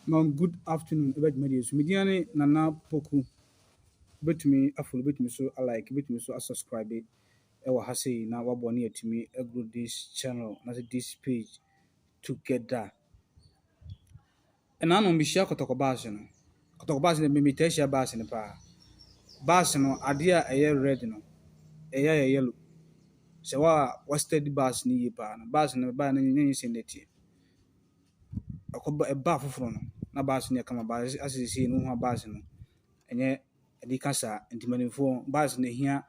Good afternoon, everybody. So, Mediane Nana Poku, betumi follow, betumi so like, betumi so subscribe. Ewa hase na waboni etimi grow this channel, na this page together. And I know me share kotoko base no. Kotoko base no me te share base no pa. Base no adea eye red no. Eye yellow. So wa steady base ni ye pa no. Base no ba na nyi sendeti. Akoba e ba foforo no. Na base no kama base asisi no ho base no. Enye edi kasa ntimanifo base no hia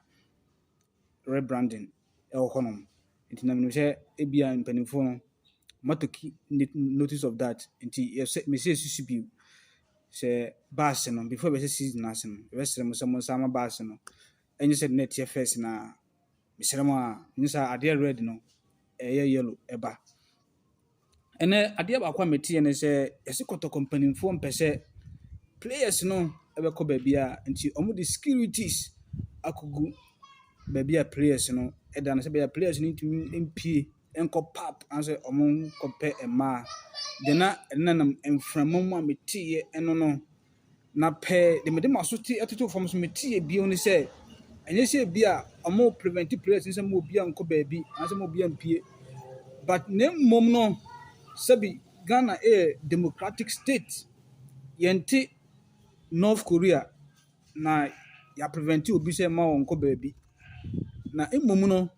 rebranding e wo honom. Nti na me hye ebia mpanifo no matoki notice of that. Nti me say susu bi se base no before be season as no. Be sere mo samo sama base no. Enye se net ye first na me sere mo a nisa ade red no yellow eba. Ene ade ba kwa metie ne se yesi kotoko mpanimfo mpese players no ebekọ baabi a nti omo the securities akogu baabi a players no eda na se baabi players no ntumi mpie enko pap anse omo kope ema de na enanam enframam a metie eno no na pe de medema so ti etoto fam so metie bio ni se enye se bia omo prevent players nse mo bia enko baabi anse mo bia mpie but ne mom no sabi Ghana a democratic state yente North Korea na ya prevent obi se ma wonko baabi na emom no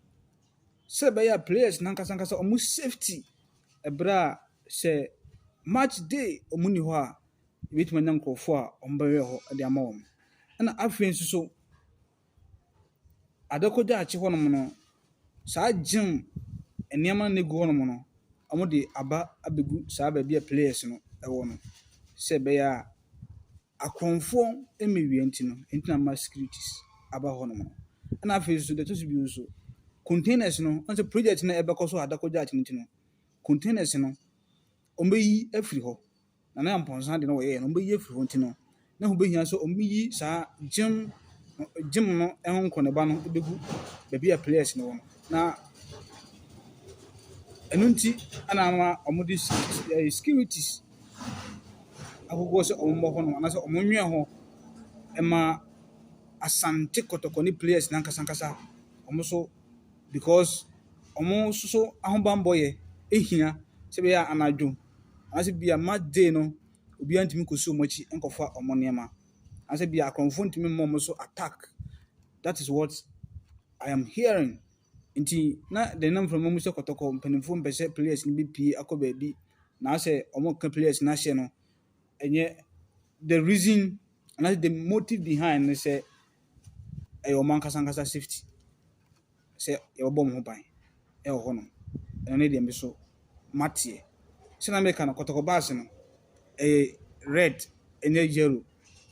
se be ya players nankasa omo safety ebra se match day omo ni ho a ebetuma nya nkrofo a omo bewe ho de ama won na afen so adekoja achi honom no sa gym enema na gu honom no omo de aba abegu sa baabi a players no ewo no se be ya akonfo emewie ntino na ma securities aba honom no na afen so de to so bi so containers no on project na ebekọ so adakoja achi ntino containers no ombeyi afiri ho na amponsan de no we no ombeyi afiri ho ntino na ho behia so ombeyi sa gym no ehon koneba no ebegu baabi a players no na enunti ana ama omudi securities agogo se omo ho no na se omo nwe ho ema asante kotoko ni players nankasa omo so because omo so ahobambo ye ehia se be ya anadwo anase bia match day no obi antimi kosi omochi enkofa omo niema anase bia akonfo ntimi mom so attack. That is what I am hearing. Nti na the name from Musa Kotoko mpanimfo mpese players ni bi akoba bi na say omo ka players na hye no enye the reason and the motive behind ne say ayo mankasa safety say e bom ho ban e ho no ene de mbe so matie se na make na Kotoko bas no red enye yellow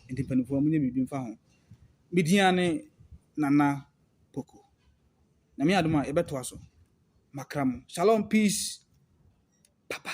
nti mpanimfo mo nya bibi mfa ho midiane Nana Poku na me adoma ebeto aso makram shalom peace papa.